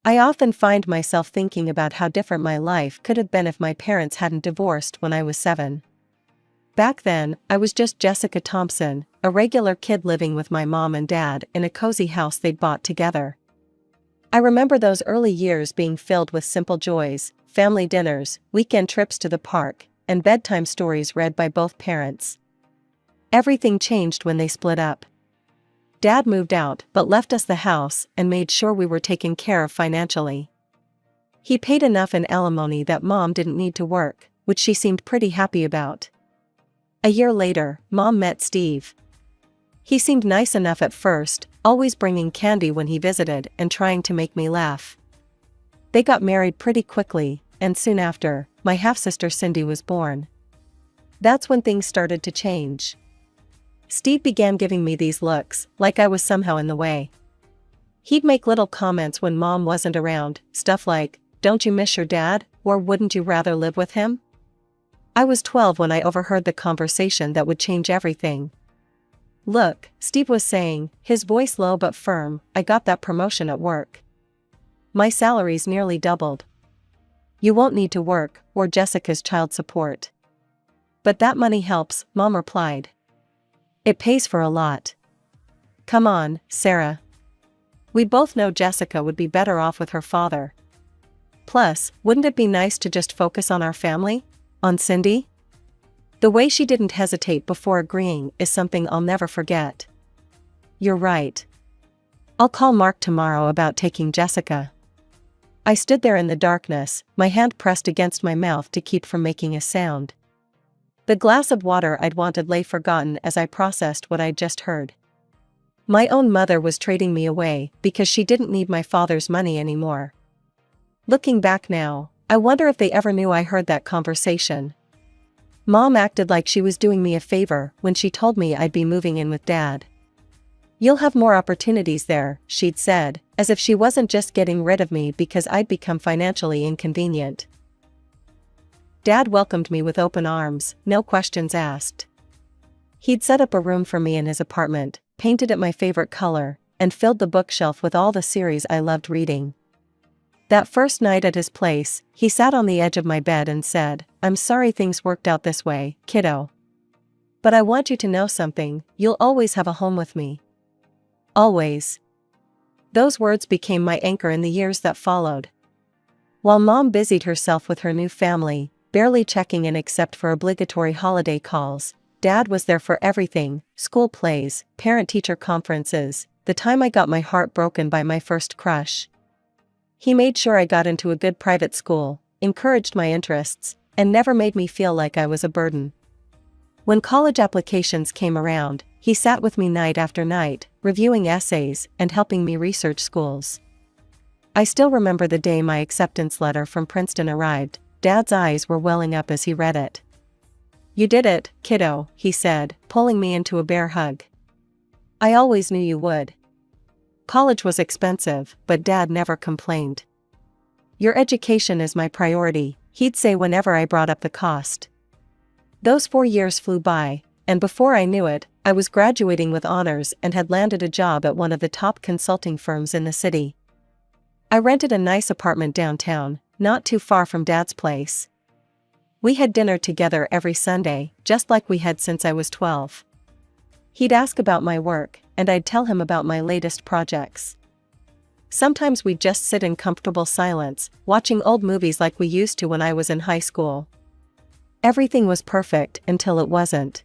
I often find myself thinking about how different my life could have been if my parents hadn't divorced when I was 7. Back then, I was just Jessica Thompson, a regular kid living with my mom and dad in a cozy house they'd bought together. I remember those early years being filled with simple joys, family dinners, weekend trips to the park, and bedtime stories read by both parents. Everything changed when they split up. Dad moved out but left us the house and made sure we were taken care of financially. He paid enough in alimony that Mom didn't need to work, which she seemed pretty happy about. A year later, Mom met Steve. He seemed nice enough at first, always bringing candy when he visited and trying to make me laugh. They got married pretty quickly, and soon after, my half-sister Cindy was born. That's when things started to change. Steve began giving me these looks, like I was somehow in the way. He'd make little comments when Mom wasn't around, stuff like, "Don't you miss your dad, or wouldn't you rather live with him?" I was 12 when I overheard the conversation that would change everything. "Look," Steve was saying, his voice low but firm, "I got that promotion at work. My salary's nearly doubled. You won't need to work, or Jessica's child support." "But that money helps," Mom replied. "It pays for a lot." "Come on, Sarah. We both know Jessica would be better off with her father. Plus, wouldn't it be nice to just focus on our family? On Cindy?" The way she didn't hesitate before agreeing is something I'll never forget. "You're right. I'll call Mark tomorrow about taking Jessica." I stood there in the darkness, my hand pressed against my mouth to keep from making a sound. The glass of water I'd wanted lay forgotten as I processed what I'd just heard. My own mother was trading me away because she didn't need my father's money anymore. Looking back now, I wonder if they ever knew I heard that conversation. Mom acted like she was doing me a favor when she told me I'd be moving in with Dad. "You'll have more opportunities there," she'd said, as if she wasn't just getting rid of me because I'd become financially inconvenient. Dad welcomed me with open arms, no questions asked. He'd set up a room for me in his apartment, painted it my favorite color, and filled the bookshelf with all the series I loved reading. That first night at his place, he sat on the edge of my bed and said, "I'm sorry things worked out this way, kiddo. But I want you to know something, you'll always have a home with me. Always." Those words became my anchor in the years that followed. While Mom busied herself with her new family, barely checking in except for obligatory holiday calls, Dad was there for everything: school plays, parent-teacher conferences, the time I got my heart broken by my first crush. He made sure I got into a good private school, encouraged my interests, and never made me feel like I was a burden. When college applications came around, he sat with me night after night, reviewing essays and helping me research schools. I still remember the day my acceptance letter from Princeton arrived. Dad's eyes were welling up as he read it. "You did it, kiddo," he said, pulling me into a bear hug. "I always knew you would." College was expensive, but Dad never complained. "Your education is my priority," he'd say whenever I brought up the cost. Those 4 years flew by, and before I knew it, I was graduating with honors and had landed a job at one of the top consulting firms in the city. I rented a nice apartment downtown, not too far from Dad's place. We had dinner together every Sunday, just like we had since I was 12. He'd ask about my work, and I'd tell him about my latest projects. Sometimes we'd just sit in comfortable silence, watching old movies like we used to when I was in high school. Everything was perfect until it wasn't.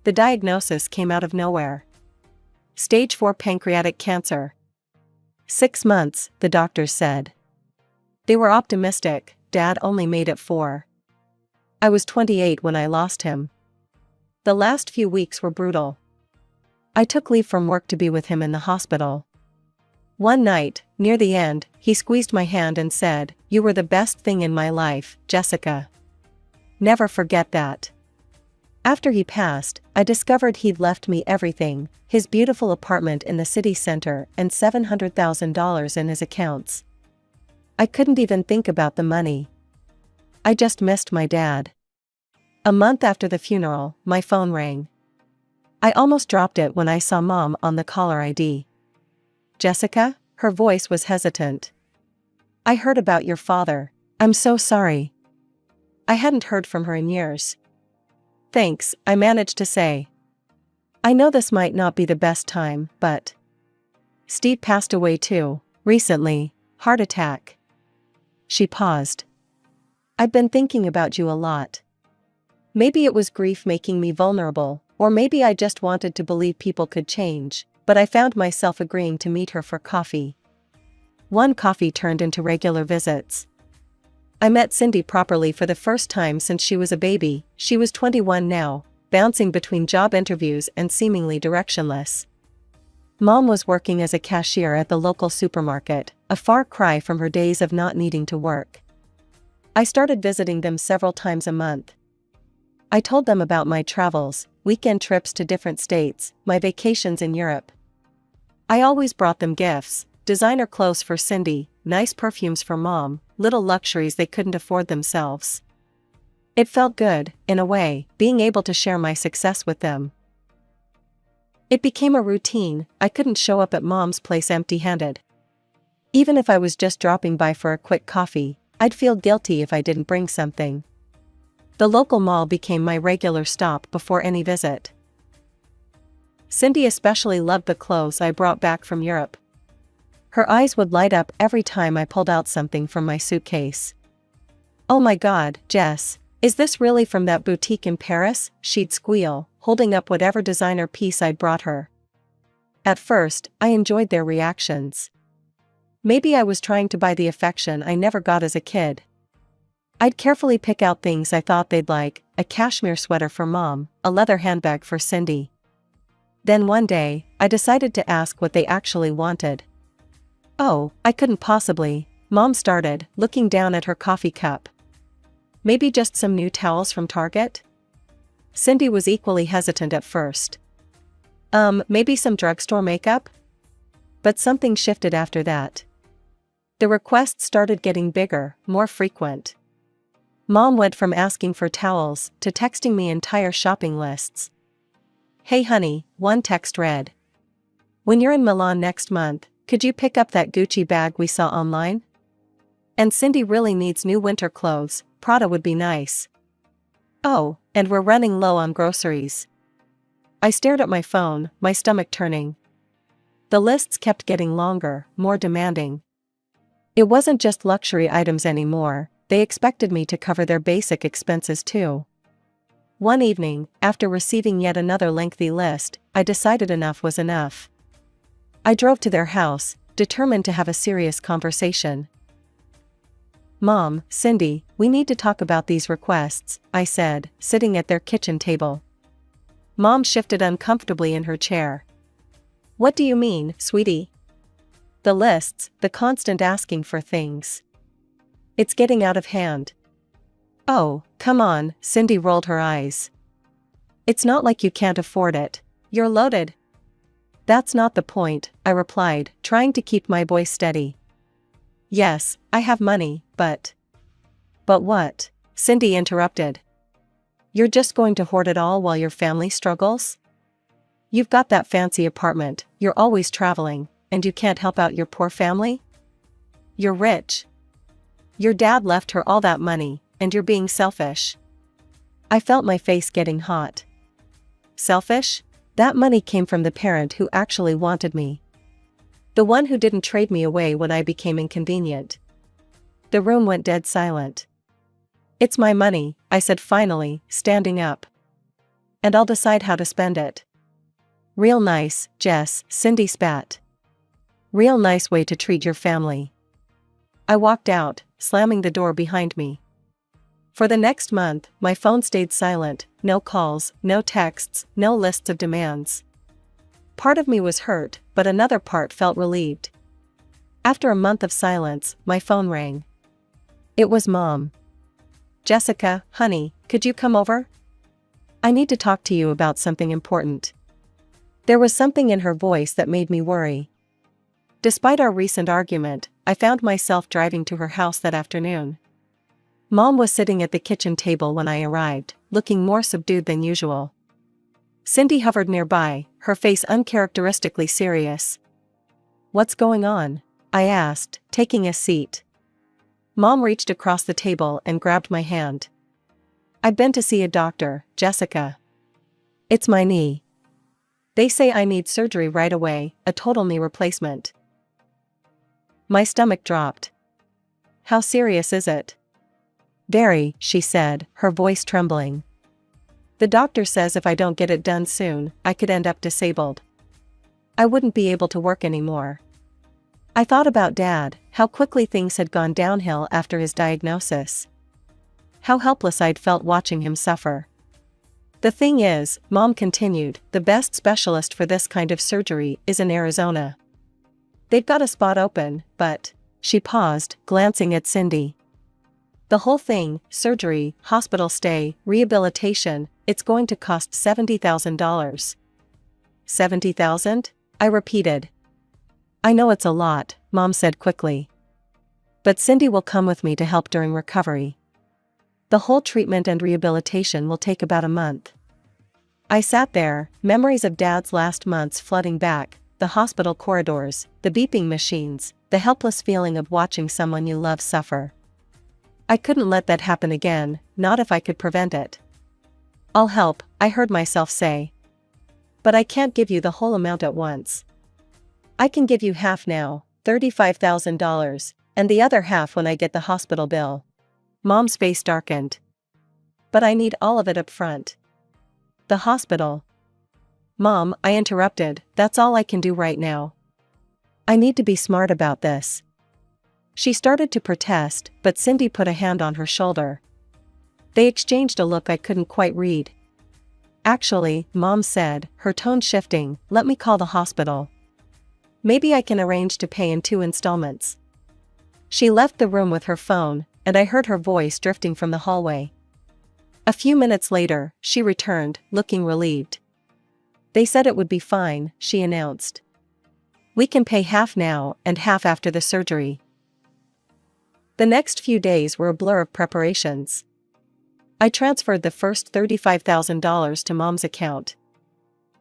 The diagnosis came out of nowhere. Stage 4 pancreatic cancer. 6 months, the doctors said. They were optimistic. Dad only made it 4. I was 28 when I lost him. The last few weeks were brutal. I took leave from work to be with him in the hospital. One night, near the end, he squeezed my hand and said, "You were the best thing in my life, Jessica. Never forget that." After he passed, I discovered he'd left me everything: his beautiful apartment in the city center and $700,000 in his accounts. I couldn't even think about the money. I just missed my dad. A month after the funeral, my phone rang. I almost dropped it when I saw Mom on the caller ID. "Jessica?" Her voice was hesitant. "I heard about your father. I'm so sorry." I hadn't heard from her in years. "Thanks," I managed to say. "I know this might not be the best time, but Steve passed away too, recently, heart attack." She paused. "I've been thinking about you a lot. Maybe it was grief making me vulnerable, or maybe I just wanted to believe people could change, but I found myself agreeing to meet her for coffee." One coffee turned into regular visits. I met Cindy properly for the first time since she was a baby. She was 21 now, bouncing between job interviews and seemingly directionless. Mom was working as a cashier at the local supermarket, a far cry from her days of not needing to work. I started visiting them several times a month. I told them about my travels, weekend trips to different states, my vacations in Europe. I always brought them gifts, designer clothes for Cindy, nice perfumes for Mom, little luxuries they couldn't afford themselves. It felt good, in a way, being able to share my success with them. It became a routine. I couldn't show up at Mom's place empty-handed. Even if I was just dropping by for a quick coffee, I'd feel guilty if I didn't bring something. The local mall became my regular stop before any visit. Cindy especially loved the clothes I brought back from Europe. Her eyes would light up every time I pulled out something from my suitcase. "Oh my God, Jess, is this really from that boutique in Paris?" she'd squeal, holding up whatever designer piece I'd brought her. At first, I enjoyed their reactions. Maybe I was trying to buy the affection I never got as a kid. I'd carefully pick out things I thought they'd like, a cashmere sweater for Mom, a leather handbag for Cindy. Then one day, I decided to ask what they actually wanted. "Oh, I couldn't possibly," Mom started, looking down at her coffee cup. "Maybe just some new towels from Target?" Cindy was equally hesitant at first. Maybe some drugstore makeup?" But something shifted after that. The requests started getting bigger, more frequent. Mom went from asking for towels to texting me entire shopping lists. "Hey honey," one text read. "When you're in Milan next month, could you pick up that Gucci bag we saw online? And Cindy really needs new winter clothes, Prada would be nice. Oh, and we're running low on groceries." I stared at my phone, my stomach turning. The lists kept getting longer, more demanding. It wasn't just luxury items anymore, they expected me to cover their basic expenses too. One evening, after receiving yet another lengthy list, I decided enough was enough. I drove to their house, determined to have a serious conversation. "Mom, Cindy, we need to talk about these requests," I said, sitting at their kitchen table. Mom shifted uncomfortably in her chair. "What do you mean, sweetie?" "The lists, the constant asking for things. It's getting out of hand." "Oh, come on," Cindy rolled her eyes. "It's not like you can't afford it. You're loaded." "That's not the point," I replied, trying to keep my voice steady. "Yes, I have money, but..." "But what?" Cindy interrupted. "You're just going to hoard it all while your family struggles? You've got that fancy apartment, you're always traveling, and you can't help out your poor family? You're rich. Your dad left her all that money, and you're being selfish." I felt my face getting hot. Selfish? That money came from the parent who actually wanted me. The one who didn't trade me away when I became inconvenient. The room went dead silent. "It's my money," I said finally, standing up. "And I'll decide how to spend it." "Real nice, Jess," Cindy spat. "Real nice way to treat your family." I walked out, slamming the door behind me. For the next month, my phone stayed silent, no calls, no texts, no lists of demands. Part of me was hurt, but another part felt relieved. After a month of silence, my phone rang. It was Mom. "Jessica, honey, could you come over? I need to talk to you about something important." There was something in her voice that made me worry. Despite our recent argument, I found myself driving to her house that afternoon. Mom was sitting at the kitchen table when I arrived, looking more subdued than usual. Cindy hovered nearby, her face uncharacteristically serious. "What's going on?" I asked, taking a seat. Mom reached across the table and grabbed my hand. "I've been to see a doctor, Jessica. It's my knee. They say I need surgery right away, a total knee replacement." My stomach dropped. "How serious is it?" "Very," she said, her voice trembling. "The doctor says if I don't get it done soon, I could end up disabled. I wouldn't be able to work anymore." I thought about Dad, how quickly things had gone downhill after his diagnosis. How helpless I'd felt watching him suffer. "The thing is," Mom continued, "the best specialist for this kind of surgery is in Arizona. They've got a spot open, but..." She paused, glancing at Cindy. "The whole thing, surgery, hospital stay, rehabilitation, it's going to cost $70,000. $70,000? I repeated. "I know it's a lot," Mom said quickly. "But Cindy will come with me to help during recovery. The whole treatment and rehabilitation will take about a month." I sat there, memories of Dad's last months flooding back, the hospital corridors, the beeping machines, the helpless feeling of watching someone you love suffer. I couldn't let that happen again, not if I could prevent it. "I'll help," I heard myself say. "But I can't give you the whole amount at once. I can give you half now, $35,000, and the other half when I get the hospital bill." Mom's face darkened. "But I need all of it up front." "The hospital." "Mom," I interrupted, "that's all I can do right now. I need to be smart about this." She started to protest, but Cindy put a hand on her shoulder. They exchanged a look I couldn't quite read. "Actually," Mom said, her tone shifting, "let me call the hospital. Maybe I can arrange to pay in 2 installments." She left the room with her phone, and I heard her voice drifting from the hallway. A few minutes later, she returned, looking relieved. "They said it would be fine," she announced. "We can pay half now and half after the surgery." The next few days were a blur of preparations. I transferred the first $35,000 to Mom's account.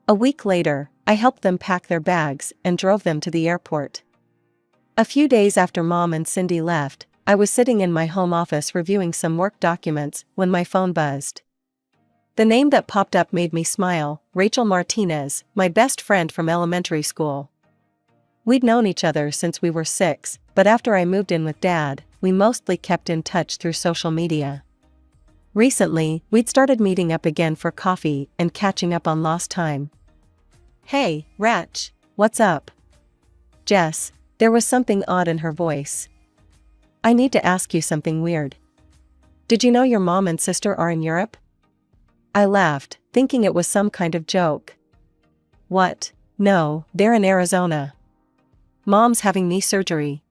A week later, I helped them pack their bags and drove them to the airport. A few days after Mom and Cindy left, I was sitting in my home office reviewing some work documents when my phone buzzed. The name that popped up made me smile, Rachel Martinez, my best friend from elementary school. We'd known each other since we were 6, but after I moved in with Dad, we mostly kept in touch through social media. Recently, we'd started meeting up again for coffee and catching up on lost time. "Hey, Rach, what's up?" "Jess," there was something odd in her voice. "I need to ask you something weird. Did you know your mom and sister are in Europe?" I laughed, thinking it was some kind of joke. "What? No, they're in Arizona. Mom's having knee surgery."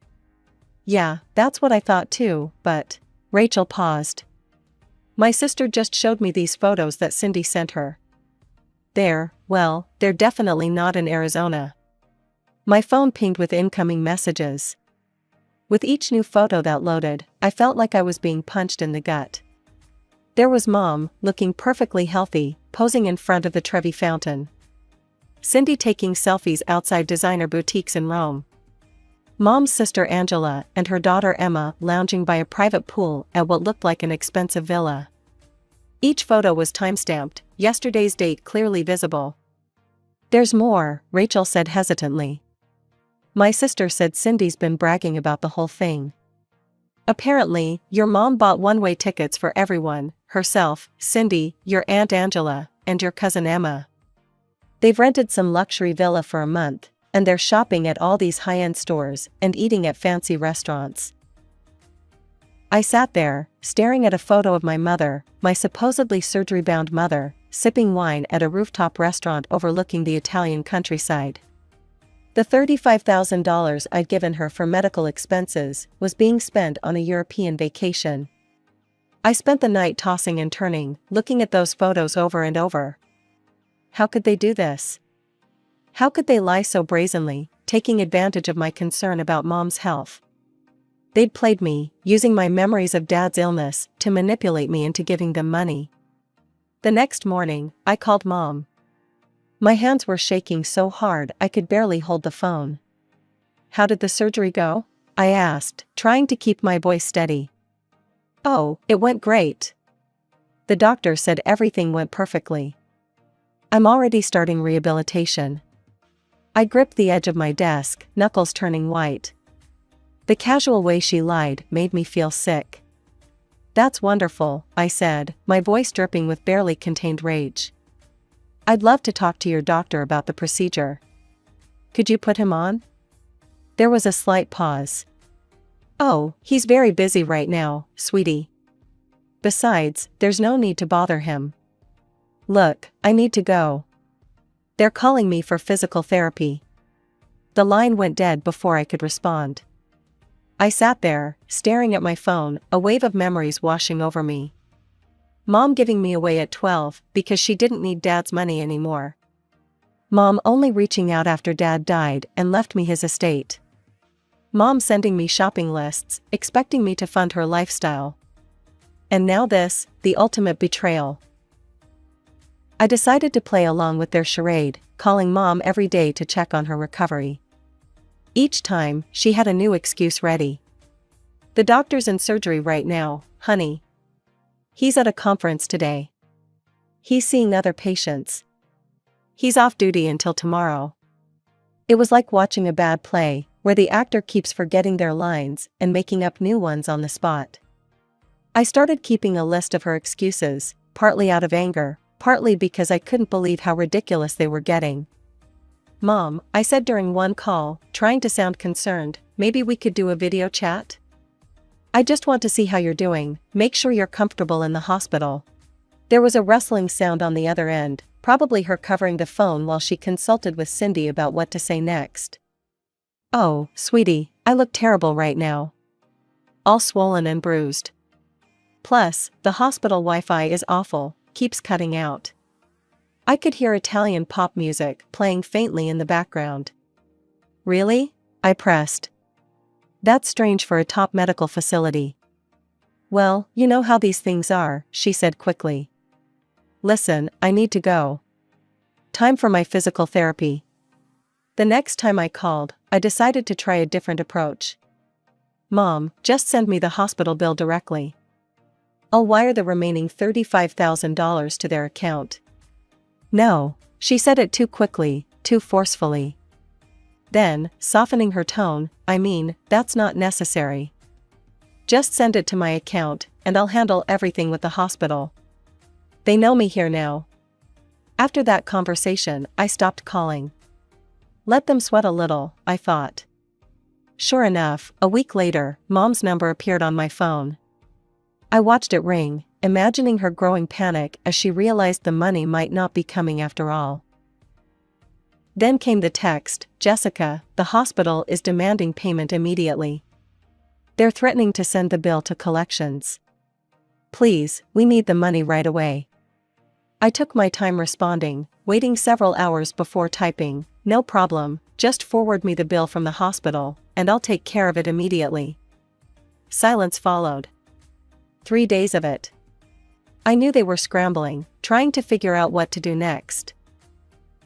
"Yeah, that's what I thought too, but..." Rachel paused. "My sister just showed me these photos that Cindy sent her. They're definitely not in Arizona." My phone pinged with incoming messages. With each new photo that loaded, I felt like I was being punched in the gut. There was Mom, looking perfectly healthy, posing in front of the Trevi Fountain. Cindy taking selfies outside designer boutiques in Rome. Mom's sister Angela and her daughter Emma lounging by a private pool at what looked like an expensive villa. Each photo was timestamped, yesterday's date clearly visible. "There's more," Rachel said hesitantly. "My sister said Cindy's been bragging about the whole thing. Apparently, your mom bought one-way tickets for everyone, herself, Cindy, your Aunt Angela, and your cousin Emma. They've rented some luxury villa for a month, and they're shopping at all these high-end stores and eating at fancy restaurants." I sat there, staring at a photo of my mother, my supposedly surgery-bound mother, sipping wine at a rooftop restaurant overlooking the Italian countryside. The $35,000 I'd given her for medical expenses was being spent on a European vacation. I spent the night tossing and turning, looking at those photos over and over. How could they do this? How could they lie so brazenly, taking advantage of my concern about Mom's health? They'd played me, using my memories of Dad's illness to manipulate me into giving them money. The next morning, I called Mom. My hands were shaking so hard I could barely hold the phone. how did the surgery go? I asked, trying to keep my voice steady. Oh, it went great. The doctor said everything went perfectly. I'm already starting rehabilitation. I gripped the edge of my desk, knuckles turning white. The casual way she lied made me feel sick. That's wonderful, I said, my voice dripping with barely contained rage. I'd love to talk to your doctor about the procedure. Could you put him on? There was a slight pause. Oh, he's very busy right now, sweetie. Besides, there's no need to bother him. Look, I need to go. They're calling me for physical therapy. The line went dead before I could respond. I sat there, staring at my phone, a wave of memories washing over me. Mom giving me away at 12 because she didn't need Dad's money anymore. Mom only reaching out after Dad died and left me his estate. Mom sending me shopping lists, expecting me to fund her lifestyle. And now this, the ultimate betrayal. I decided to play along with their charade, calling Mom every day to check on her recovery. Each time, she had a new excuse ready. The doctor's in surgery right now, honey. He's at a conference today. He's seeing other patients. He's off duty until tomorrow. It was like watching a bad play, where the actor keeps forgetting their lines and making up new ones on the spot. I started keeping a list of her excuses, partly out of anger, partly because I couldn't believe how ridiculous they were getting. Mom, I said during one call, trying to sound concerned, maybe we could do a video chat? I just want to see how you're doing, make sure you're comfortable in the hospital. There was a rustling sound on the other end, probably her covering the phone while she consulted with Cindy about what to say next. Oh, sweetie, I look terrible right now. All swollen and bruised. Plus, the hospital Wi-Fi is awful, keeps cutting out. I could hear Italian pop music playing faintly in the background. Really? I pressed. That's strange for a top medical facility. Well, you know how these things are, she said quickly. Listen, I need to go. Time for my physical therapy. The next time I called, I decided to try a different approach. Mom, just send me the hospital bill directly. I'll wire the remaining $35,000 to their account. No, she said it too quickly, too forcefully. Then, softening her tone, I mean, that's not necessary. Just send it to my account, and I'll handle everything with the hospital. They know me here now. After that conversation, I stopped calling. Let them sweat a little, I thought. Sure enough, a week later, Mom's number appeared on my phone. I watched it ring, imagining her growing panic as she realized the money might not be coming after all. Then came the text, Jessica, the hospital is demanding payment immediately. They're threatening to send the bill to collections. Please, we need the money right away. I took my time responding, waiting several hours before typing, no problem, just forward me the bill from the hospital, and I'll take care of it immediately. Silence followed. 3 days of it. I knew they were scrambling, trying to figure out what to do next.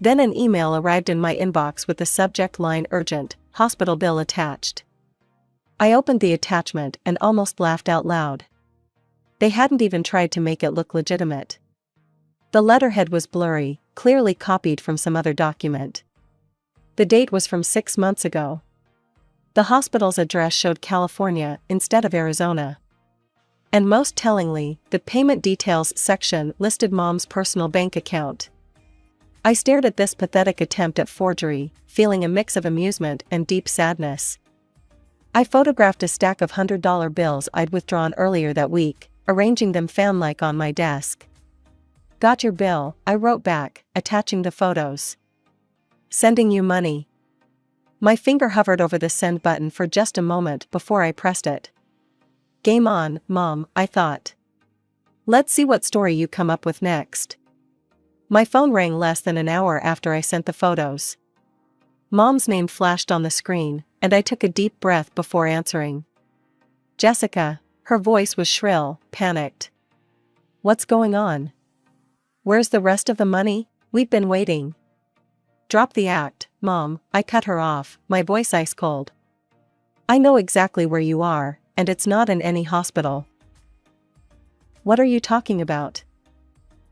Then an email arrived in my inbox with the subject line urgent, hospital bill attached. I opened the attachment and almost laughed out loud. They hadn't even tried to make it look legitimate. The letterhead was blurry, clearly copied from some other document. The date was from 6 months ago. The hospital's address showed California instead of Arizona. And most tellingly, the payment details section listed Mom's personal bank account. I stared at this pathetic attempt at forgery, feeling a mix of amusement and deep sadness. I photographed a stack of $100 bills I'd withdrawn earlier that week, arranging them fan-like on my desk. Got your bill, I wrote back, attaching the photos. Sending you money. My finger hovered over the send button for just a moment before I pressed it. Game on, Mom, I thought. Let's see what story you come up with next. My phone rang less than an hour after I sent the photos. Mom's name flashed on the screen, and I took a deep breath before answering. Jessica, her voice was shrill, panicked. What's going on? Where's the rest of the money? We've been waiting. Drop the act, Mom, I cut her off, my voice ice cold. I know exactly where you are, and it's not in any hospital. What are you talking about?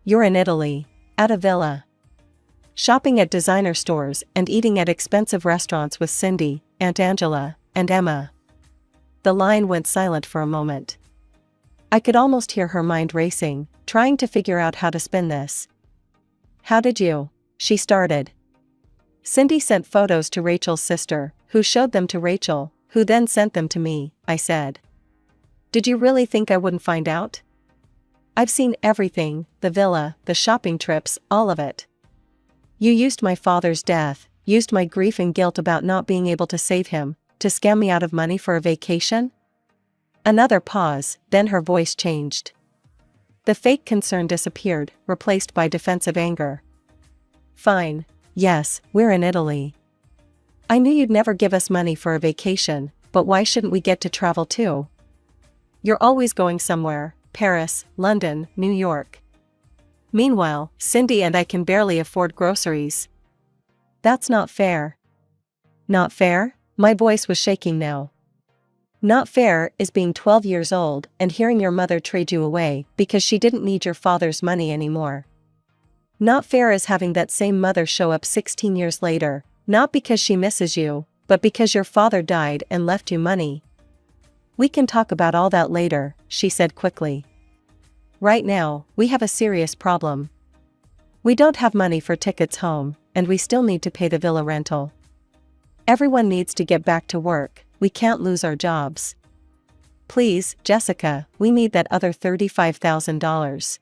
You're in Italy, at a villa. Shopping at designer stores and eating at expensive restaurants with Cindy, Aunt Angela, and Emma. The line went silent for a moment. I could almost hear her mind racing, trying to figure out how to spin this. How did you? She started. Cindy sent photos to Rachel's sister, who showed them to Rachel, who then sent them to me, I said. Did you really think I wouldn't find out? I've seen everything, the villa, the shopping trips, all of it. You used my father's death, used my grief and guilt about not being able to save him, to scam me out of money for a vacation? Another pause, then her voice changed. The fake concern disappeared, replaced by defensive anger. Fine. Yes, we're in Italy. I knew you'd never give us money for a vacation, but why shouldn't we get to travel too? You're always going somewhere, Paris, London, New York. Meanwhile, Cindy and I can barely afford groceries. That's not fair. Not fair? My voice was shaking now. Not fair is being 12 years old and hearing your mother trade you away because she didn't need your father's money anymore. Not fair is having that same mother show up 16 years later, not because she misses you, but because your father died and left you money. We can talk about all that later, she said quickly. Right now, we have a serious problem. We don't have money for tickets home, and we still need to pay the villa rental. Everyone needs to get back to work, we can't lose our jobs. Please, Jessica, we need that other $35,000.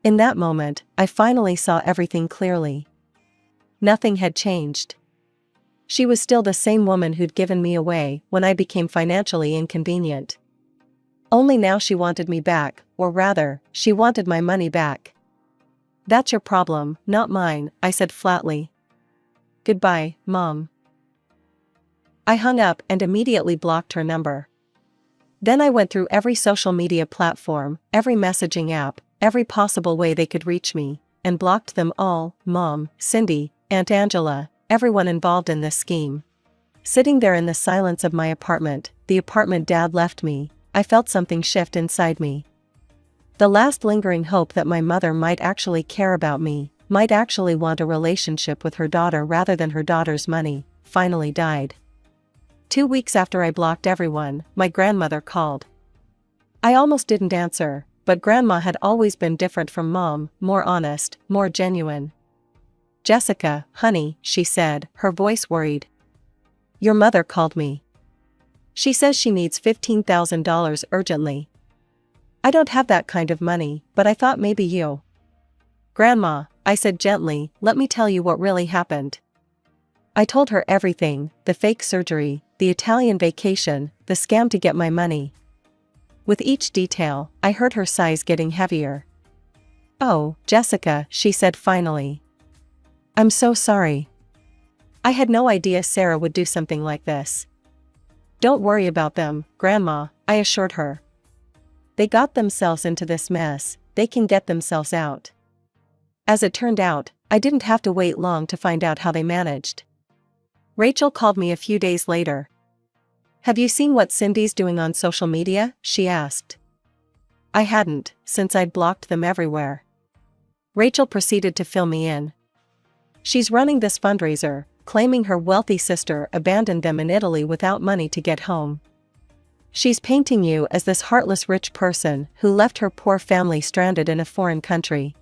In that moment, I finally saw everything clearly. Nothing had changed. She was still the same woman who'd given me away when I became financially inconvenient. Only now she wanted me back, or rather, she wanted my money back. That's your problem, not mine, I said flatly. Goodbye, Mom. I hung up and immediately blocked her number. Then I went through every social media platform, every messaging app, every possible way they could reach me, and blocked them all, Mom, Cindy, Aunt Angela, everyone involved in this scheme. Sitting there in the silence of my apartment, the apartment Dad left me, I felt something shift inside me. The last lingering hope that my mother might actually care about me, might actually want a relationship with her daughter rather than her daughter's money, finally died. 2 weeks after I blocked everyone, my grandmother called. I almost didn't answer, but Grandma had always been different from Mom, more honest, more genuine. Jessica, honey, she said, her voice worried. Your mother called me. She says she needs $15,000 urgently. I don't have that kind of money, but I thought maybe you. Grandma, I said gently, let me tell you what really happened. I told her everything, the fake surgery, the Italian vacation, the scam to get my money. With each detail, I heard her sighs getting heavier. Oh, Jessica, she said finally. I'm so sorry. I had no idea Sarah would do something like this. Don't worry about them, Grandma, I assured her. They got themselves into this mess, they can get themselves out. As it turned out, I didn't have to wait long to find out how they managed. Rachel called me a few days later. Have you seen what Cindy's doing on social media? She asked. I hadn't, since I'd blocked them everywhere. Rachel proceeded to fill me in. She's running this fundraiser, claiming her wealthy sister abandoned them in Italy without money to get home. She's painting you as this heartless rich person who left her poor family stranded in a foreign country.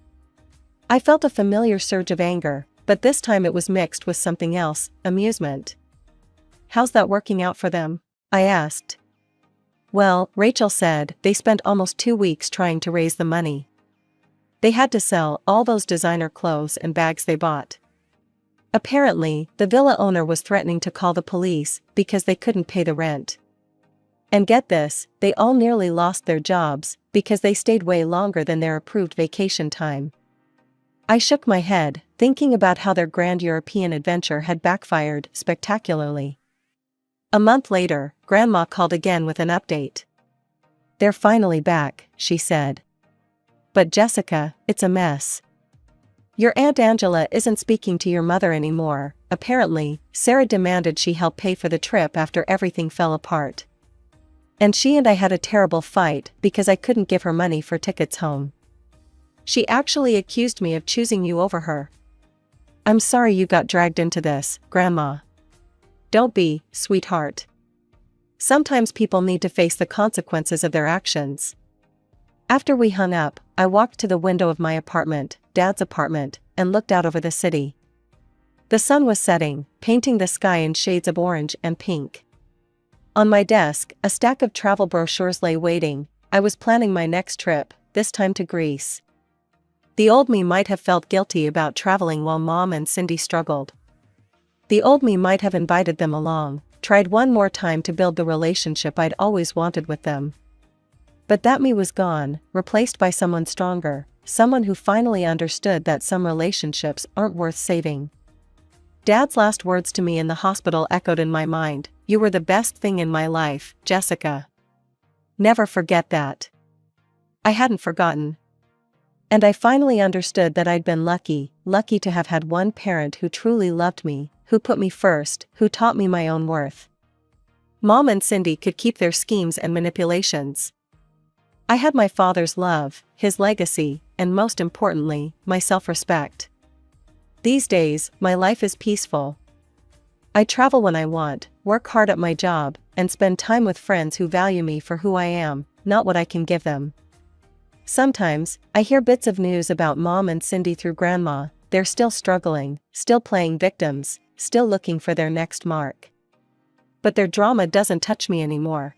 I felt a familiar surge of anger, but this time it was mixed with something else, amusement. How's that working out for them? I asked. Well, Rachel said, they spent almost 2 weeks trying to raise the money. They had to sell all those designer clothes and bags they bought. Apparently, the villa owner was threatening to call the police because they couldn't pay the rent. And get this, they all nearly lost their jobs because they stayed way longer than their approved vacation time. I shook my head, thinking about how their grand European adventure had backfired spectacularly. A month later, Grandma called again with an update. They're finally back, she said. But Jessica, it's a mess. Your Aunt Angela isn't speaking to your mother anymore, Apparently, Sarah demanded she help pay for the trip after everything fell apart. And she and I had a terrible fight because I couldn't give her money for tickets home. She actually accused me of choosing you over her. I'm sorry you got dragged into this, Grandma. Don't be, sweetheart. Sometimes people need to face the consequences of their actions. After we hung up, I walked to the window of my apartment, Dad's apartment, and looked out over the city. The sun was setting, painting the sky in shades of orange and pink. On my desk, a stack of travel brochures lay waiting. I was planning my next trip, this time to Greece. The old me might have felt guilty about traveling while Mom and Cindy struggled. The old me might have invited them along, tried one more time to build the relationship I'd always wanted with them. But that me was gone, replaced by someone stronger, someone who finally understood that some relationships aren't worth saving. Dad's last words to me in the hospital echoed in my mind, "You were the best thing in my life, Jessica. Never forget that." I hadn't forgotten. And I finally understood that I'd been lucky to have had one parent who truly loved me, who put me first, who taught me my own worth. Mom and Cindy could keep their schemes and manipulations. I had my father's love, his legacy, and most importantly, my self-respect. These days, my life is peaceful. I travel when I want, work hard at my job, and spend time with friends who value me for who I am, not what I can give them. Sometimes, I hear bits of news about Mom and Cindy through Grandma. They're still struggling, still playing victims, still looking for their next mark. But their drama doesn't touch me anymore.